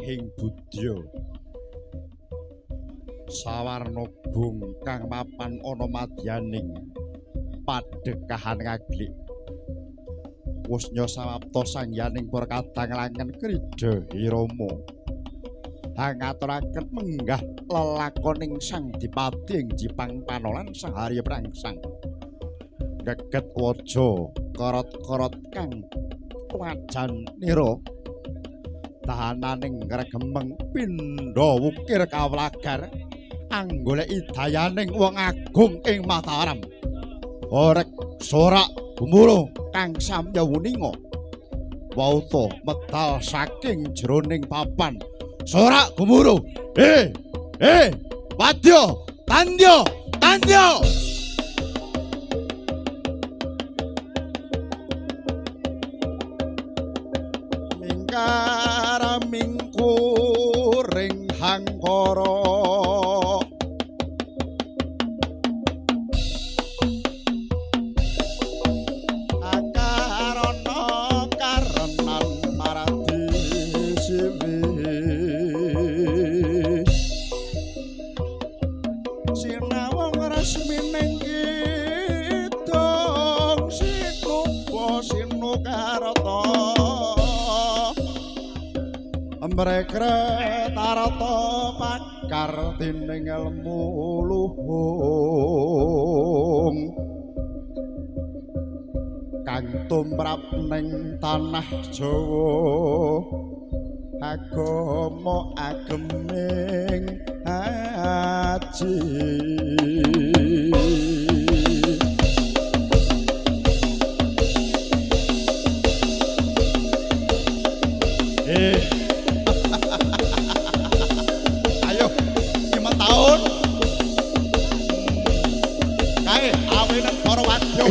Rahing Budya sawarna bung kang mapan ana madyaning padhekahan ngaglik Wusnya samapta sangyaning para kadang langen krida Irama ngaturaken menggah lelakoning Sang Dipati ing Jipang Panolan Saharya Prangsang geget waja korot-korot kang wajan nira tahananing regemeng pindha wukir kawlagar anggoleki dayaning wong agung ing Mataram orek sorak gumuruh kang samya wuninga wauta medal saking jroning papan sorak gumuruh wadya tandya mingku ring hangkara akarana karenan maradi siwi sinawang resmining kidung sinupa sinukarata mrekre tarata pakar dening ilmu luhung kang tumrap ning tanah Jawa agama ageming haji kae awenan para wadya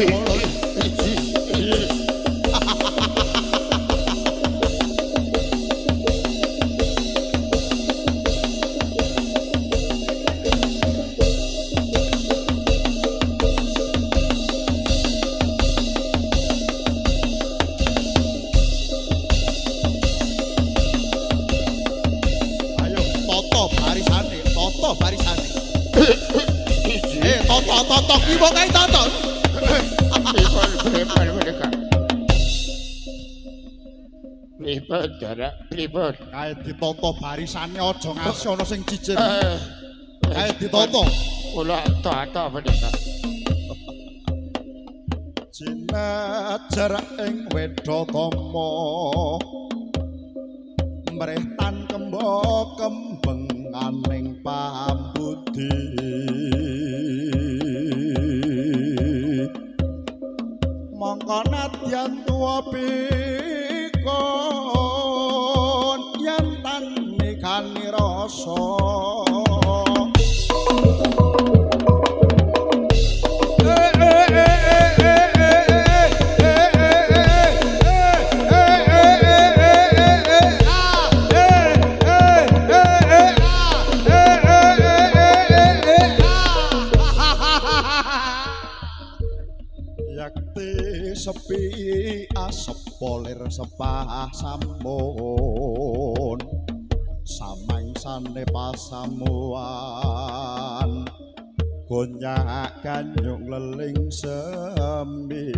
ayo toto barisane toto ki wong kae toto Pripun Dara? Pripun? kae ditata barisane aja ngasih ana sing jijik kae ditata Kula tata menika. Jinajar ing Wedhatama mrih tan kemba kembenganing pambudi mangka nadyan tuwa pikon yen tan nikani rasa sepi asep polir sepah sampun samangsane pasamuan gonyak ganyung leling sembi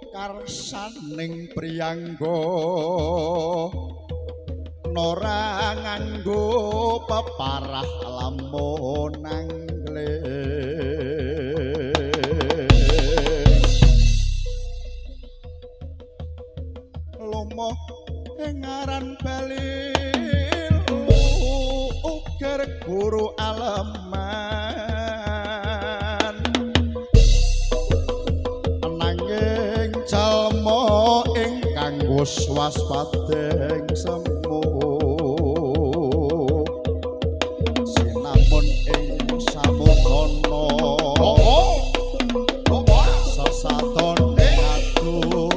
karsaning priyangga nora nganggo peparah lamun angling lomoh ing aran balil uger guru aleman nanging jalma ingkang wis waspadeng semu ing samukana sasadone adu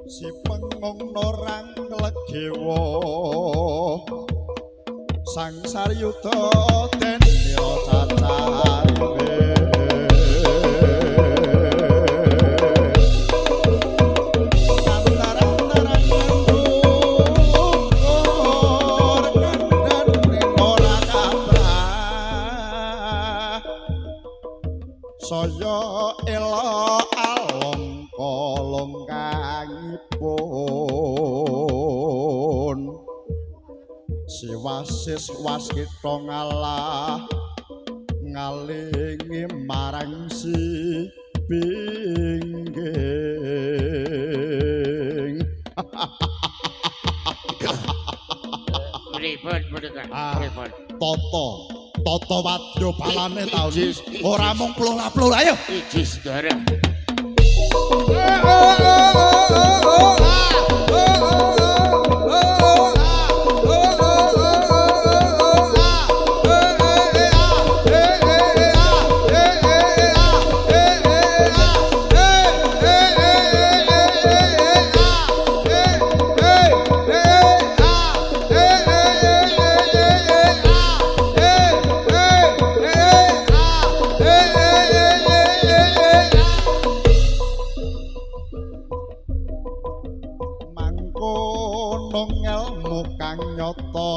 si pengong norang legewa sang saryuta denya cacariwe antaran-antaran ngendhur kandhane ora kathah saya ela along-kolong kangipun si wasis waskita ngalah ngalingi marang si pingging Pripun menika? Pripun? Toto wadya balane taun ora mung plula-plula ayo Iki sedara. ngelmu kang nyata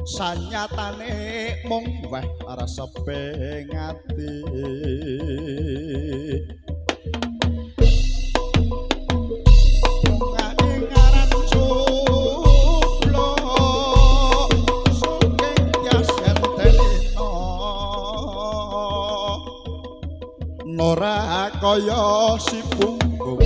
sanyatane mung weh reseping ati ngaran juplo sugeng yasen telino nora kaya si punggung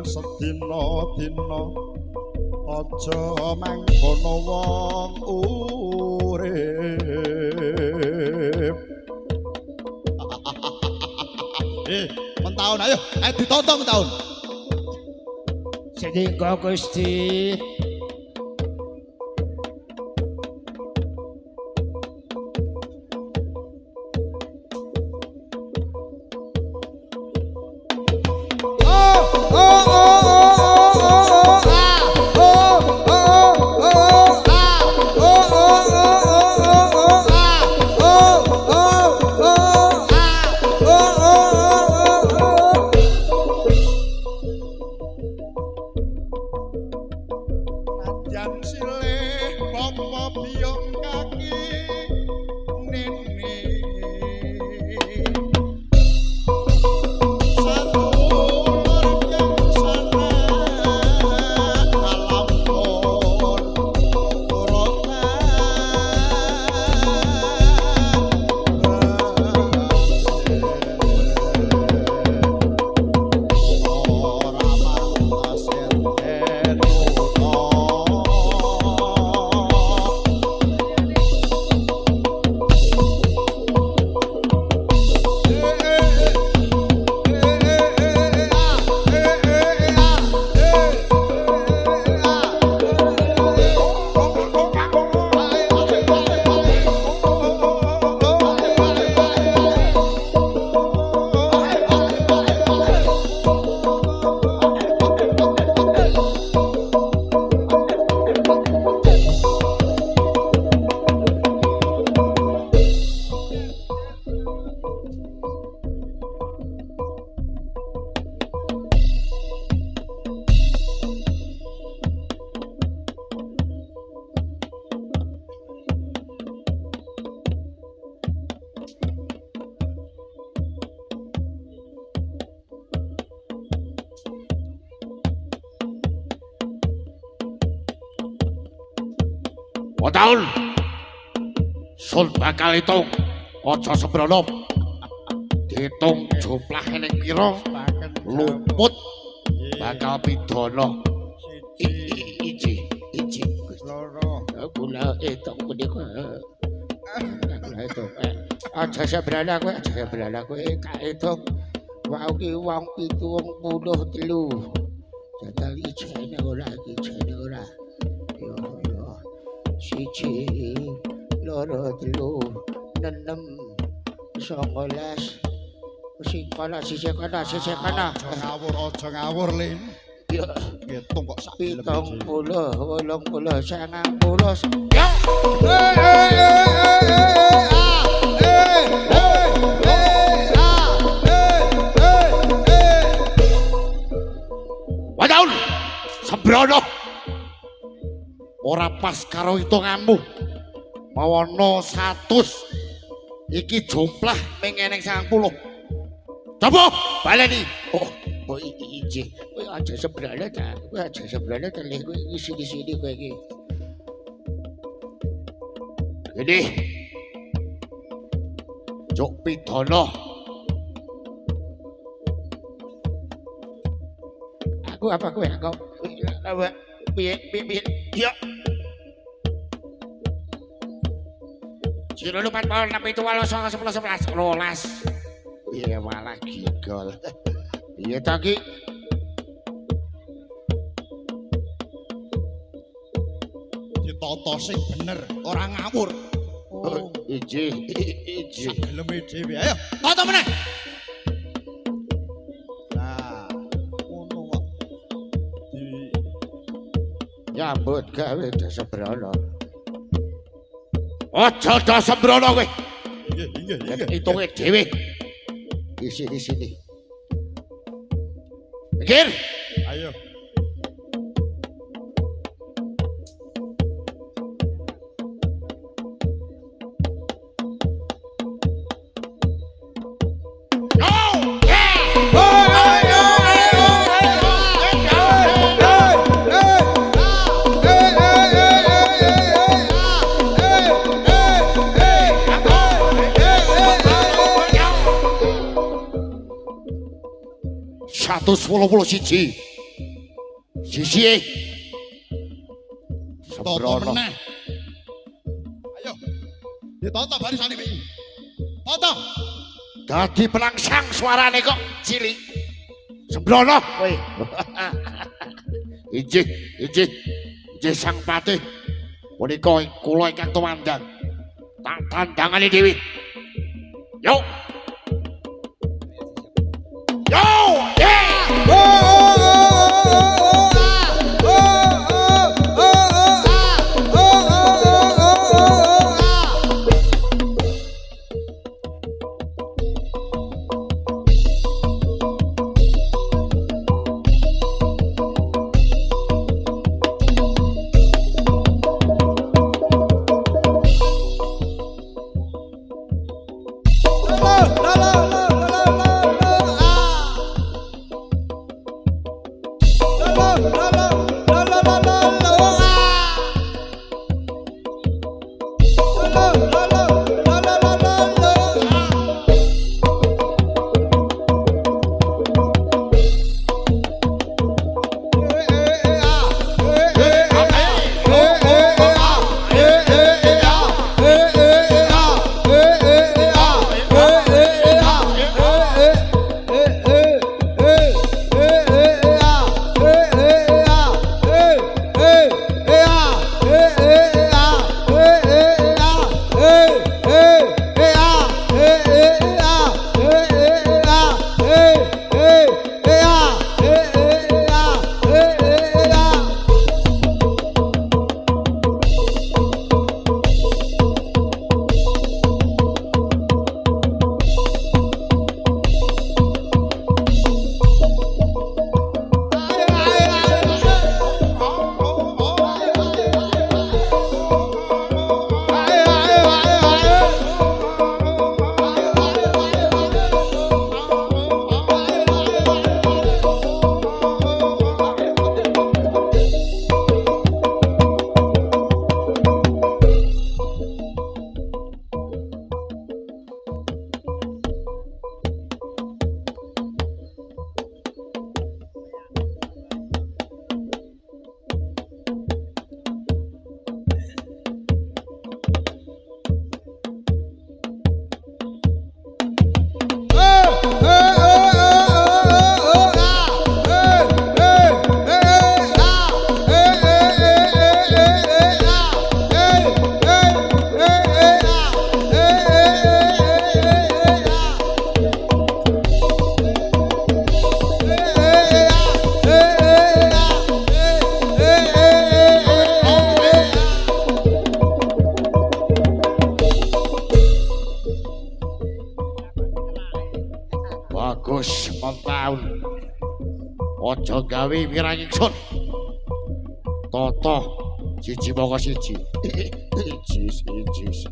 sedina-dina aja mangkono wong urip mentahun ayo ditonton tahun Sedika Gusti. yan silih bapa biyong kaki nene Taun Sun bakal hitung aja sembrono diitung jumlahe ning pira luput bakal pidana iji loro kula hitung punika aja sembrono kowe gak hitung wau ki wong 73 jadal ijene ora siji loro telu nenem 19 sing kana sisi kana aja ngawur Lin ya ngitung kok sak 70 80 90 ya Wadaul sembrono ora pas karo hitunganmu mawana 100 iki jumlah ming eneng 90 coba baleni oh iji kowe aja sembrono ta leh kowe sini kowe iki gede jok pidana aku apa kowe piye ya Jiro 4 tahun 6 itu 8 11 12 iya malah gigol iya tadi ditata sing bener ora ngawur iji geleme dhewe ayo tata meneh nah ngono kok nyambut gawe Dasembrono aja Dasembrono kowe nggih hitunge dhewe di sini mikir ayo siji Sembrono ayo ditata barisane iki tata dadi pelangsang suarane kok cilik Sembrono kowe iji sang patih punika kula ingkang tumandang tak tandangane dhewe yo Bagus Montaun. Aja gawe wirang ingsun. Toto siji moko siji. Siji.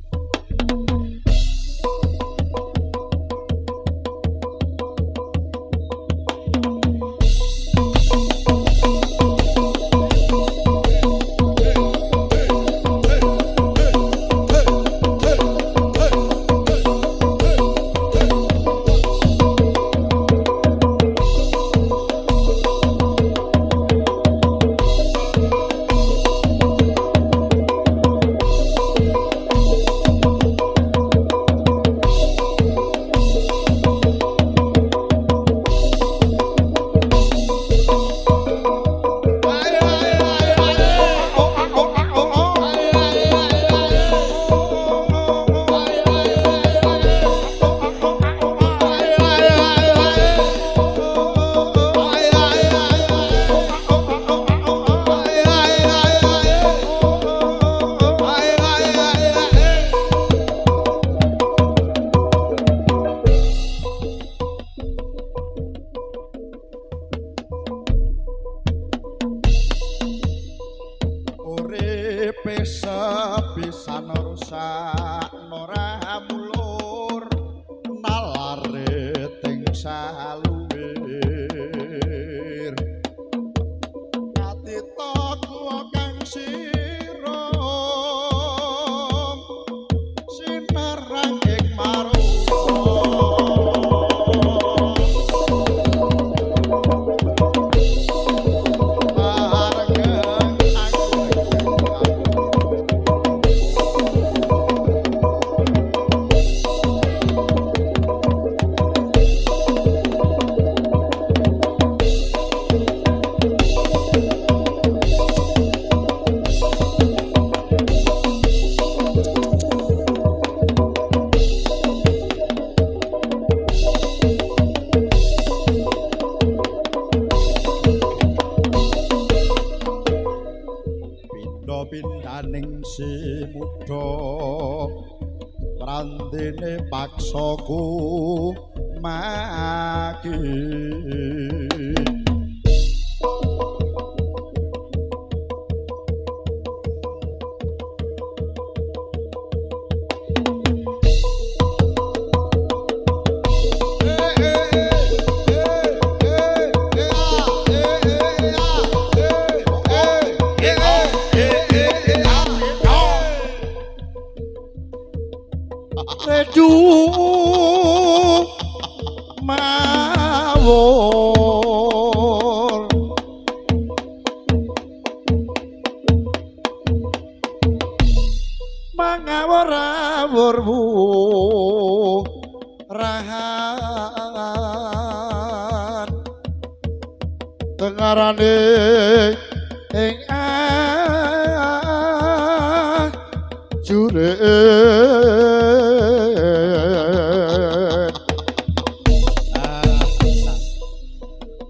Sepisan rusak ora mulur nalare ting saluwir katita kuwa kang sira sinarang ing marusa pindaning si muda prandene paksaku maki rawur-rawurmu rahat tengarane ing juret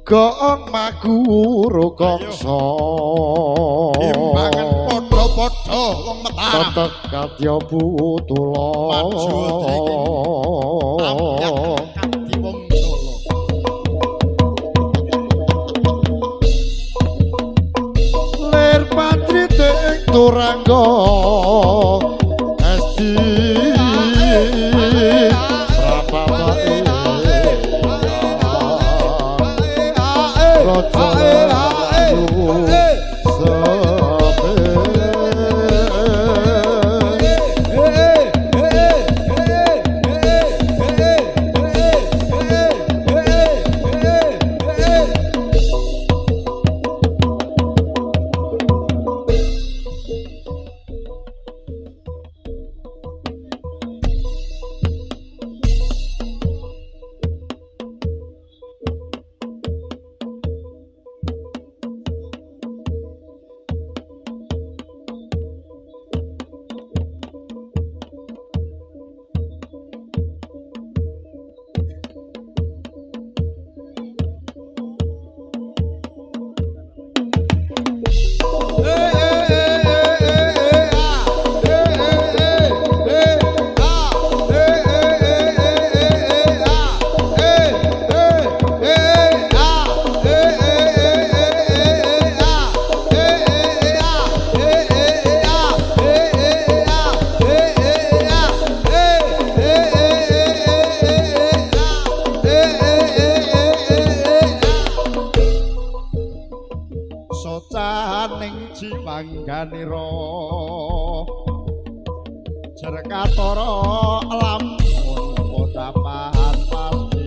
gong maguru kongso imbangan padha-padha wong Mataram tetek kadya putula maju di wong Solo lir patrite ing turangga esti rapapake socaning jimangganira jerkatara lamun podapan pasti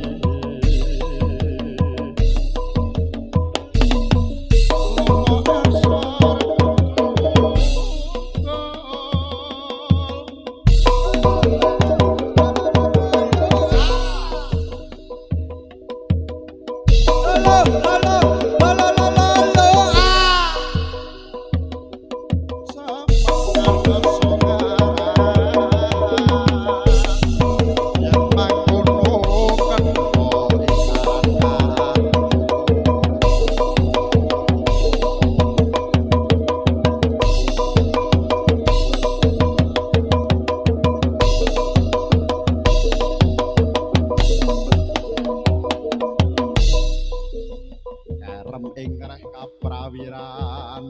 kaprawiran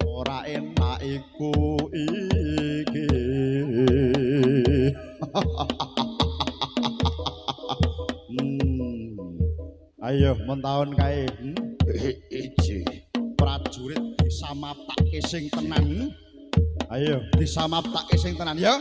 ora enak iku iki ayo mentahun kae iki prajurit disamaptake sing tenan ayo disamaptake sing tenan ya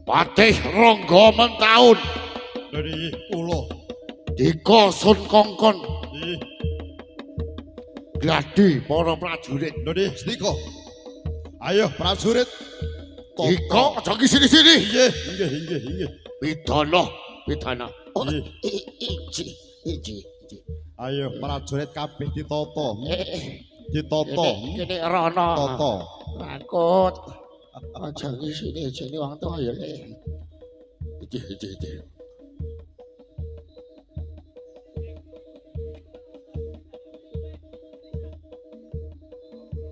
Patih Rangga Mentaun dari kula Dika Sun Kongkon gladi para prajurit Dodi Stika ayo prajurit Dika aja sini-sini nggih nggih pidana iki ayo prajurit kabeh ditata ditata kene rono tata takut aja sini wong tuwa ya le iki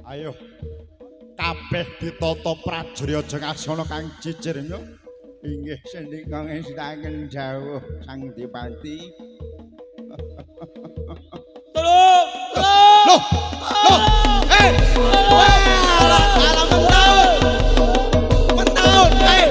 Ayo. Kabeh ditata prajurit aja ngasana Kang Cicir yo. Inggih sendika ngestaken jawuh Sang Dipati. Tolong! Loh! Loh! Alam mentahun! Mentahun! Kae.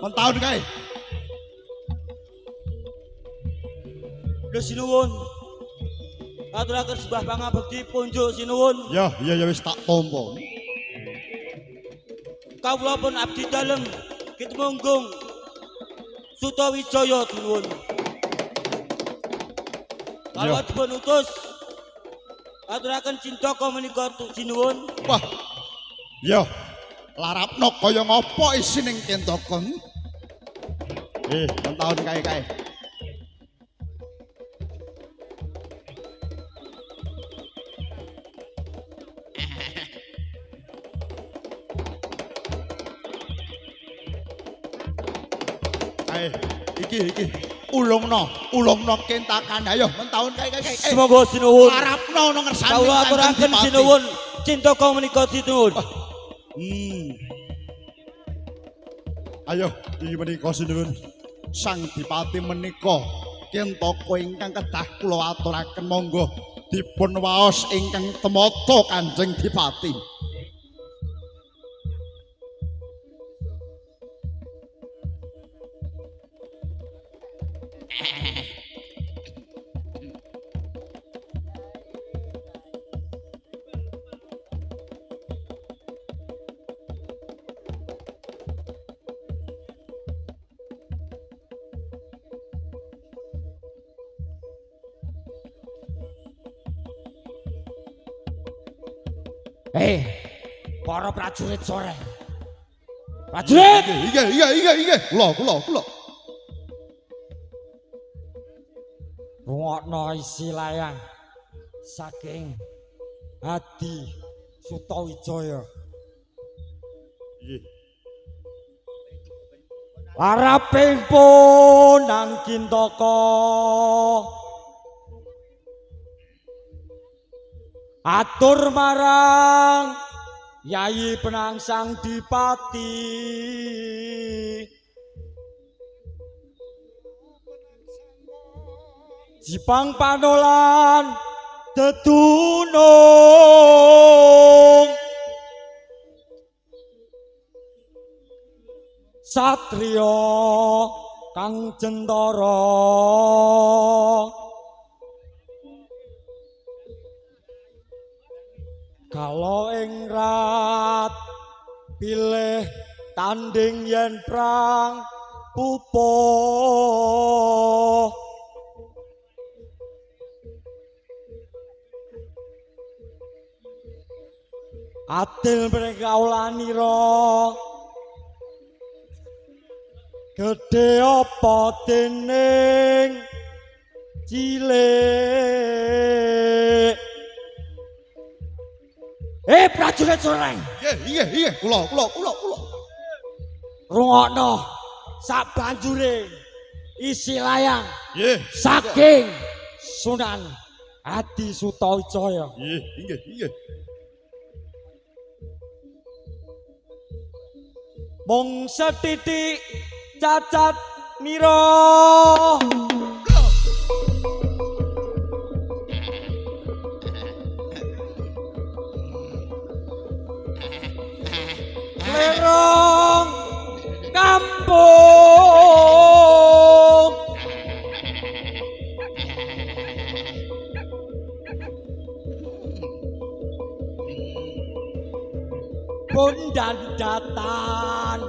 Mentahun kae. Lho sinuwun. Aturaken sembah pangabekti punjuk sinuwun. Ya wis tak tampa. Kawula pun abdi dalem Kitemunggung Sutawijaya sinuwun. Kalau dipun utus aturaken cintaka menika sinuwun. Wah. Ya. Larapno kaya ngapa isining Kentaka? Mentahun kae. Iki ulungno kentakan ayo mentahun kae. Semoga sinuwun larapno ngersani kawula aturaken sinuwun cintaka menika sinuwun. Ayo iki menika sinuwun Sang Dipati menika Kentaka ingkang kedah kula aturaken monggo dipun waos ingkang temata Kanjeng Dipati. Para prajurit sore. Prajurit! Iya. Kula. Rungokno isi layang saking Adi Sutawijaya. Araping pun nang Kintaka atur marang Yayi Penangsang Dipati Jipang Panolan Dedunung Satrio Kang Jentara kalau ingrat pilih tanding yen prang pupuh atil mereka ulanira gede apa dening cilik prajurit soreng. Iya, kula. Rungokno sak banjure isi layang. Nggih. Saking Sunan Adi Sutawijaya. Nggih. Mung setitik cacat mira. Lerong kampung Bondan datan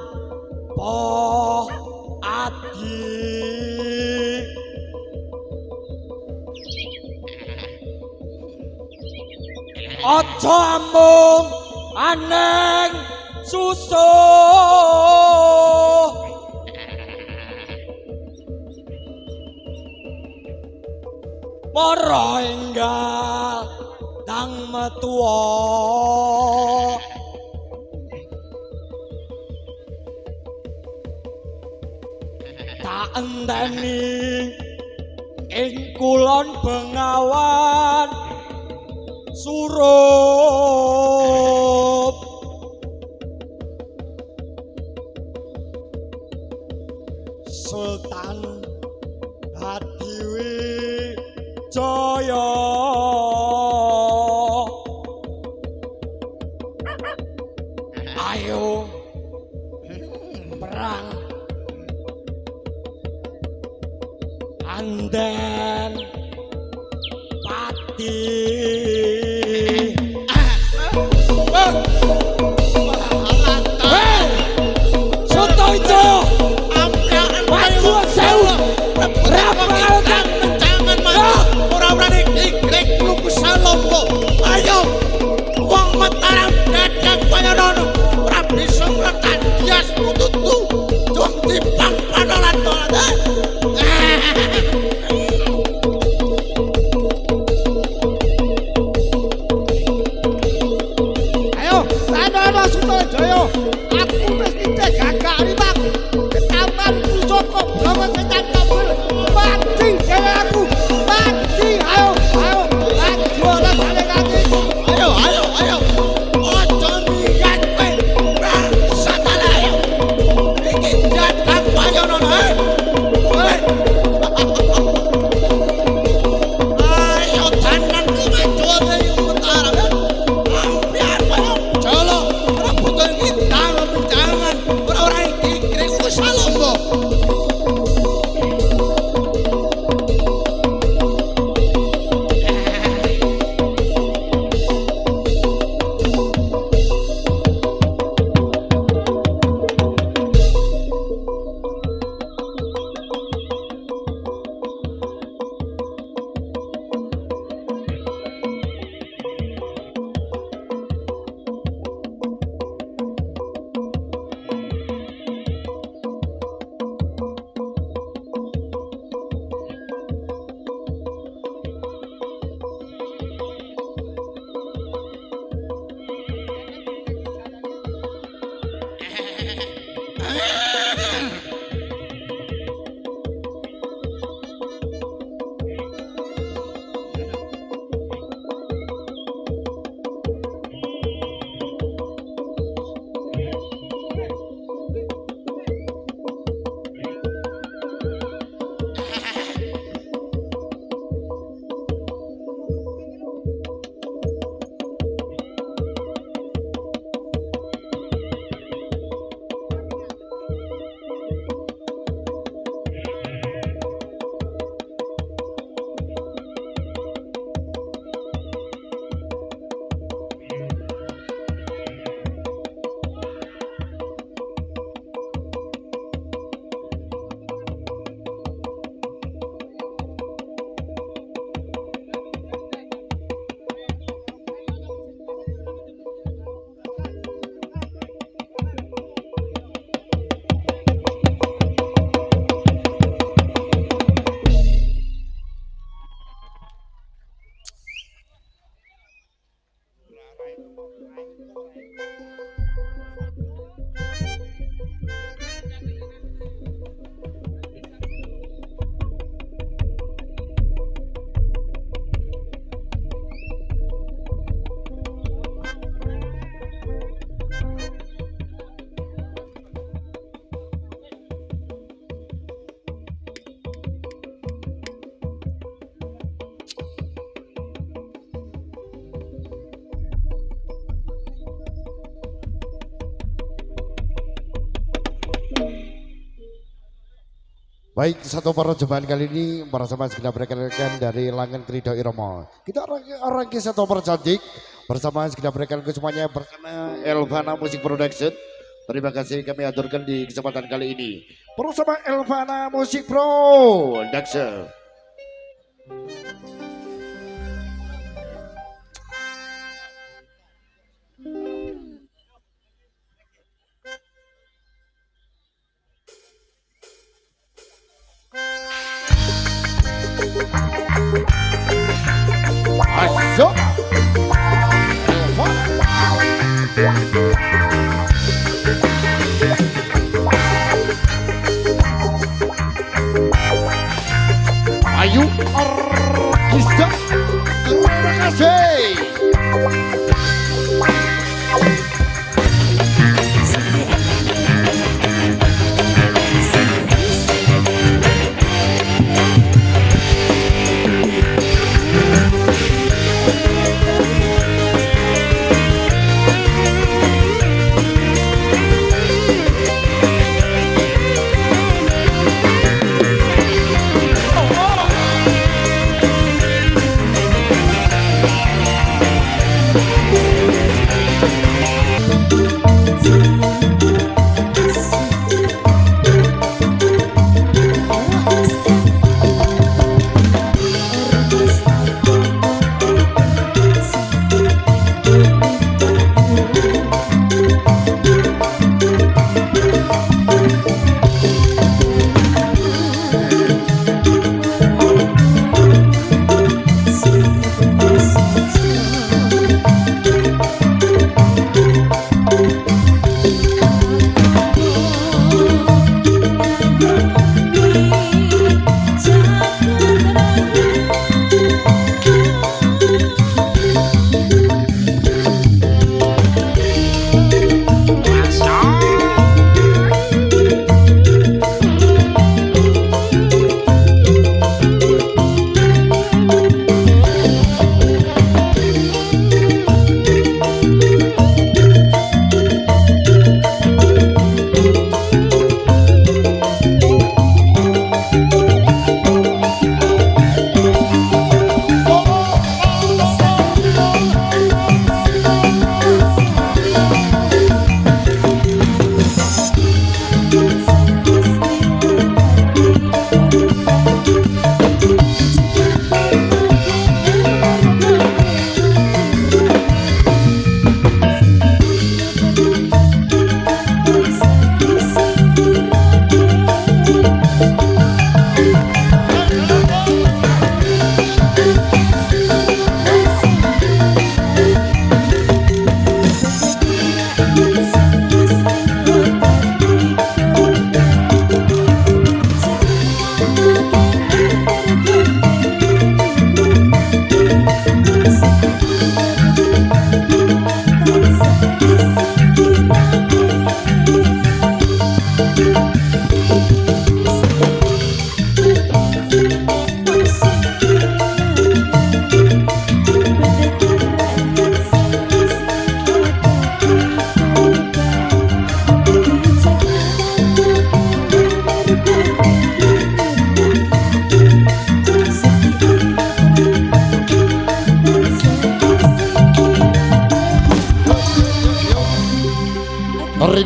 Po Adi Aja ambung aneng susuh. Para enggal dang metuwa. Tak enteni ing kulon Bengawan surup Sultan Hadiwijaya ayo perang anden pati Sotojo maju sewu rapal kang Jangan maju. Ora-ora nek luku salombo. Ayo. Wong Mataram dadang payonono. Ora bisa nglekan dias pututu. Cung dipang panolan-panolan. Ayo, Rano Sutojoyo. Aku wis nitih gagak rimak. Ketaman pusaka bangun setan kabul. Mati dhewe aku. Mati, ayo. Maju ora saling ati. Ayo. Ojo niat kowe. Satala ayo. Iki dadang payonono. Ayo tenan ki maju ning Mataram. Ampiar kowe. Jolo, rebutan iki jangan. Ora iki kira luku salombo. Baik, satu perjumpaan kali ini bersama segenap rekan-rekan dari Langen Krido Iromo. Kita orang kisah super cantik bersama segenap rekan-rekan semuanya bersama Elvana Music Production. Terima kasih kami aturkan di kesempatan kali ini bersama Elvana Music Production. Orkestra. Terima kasih.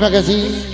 Terima kasih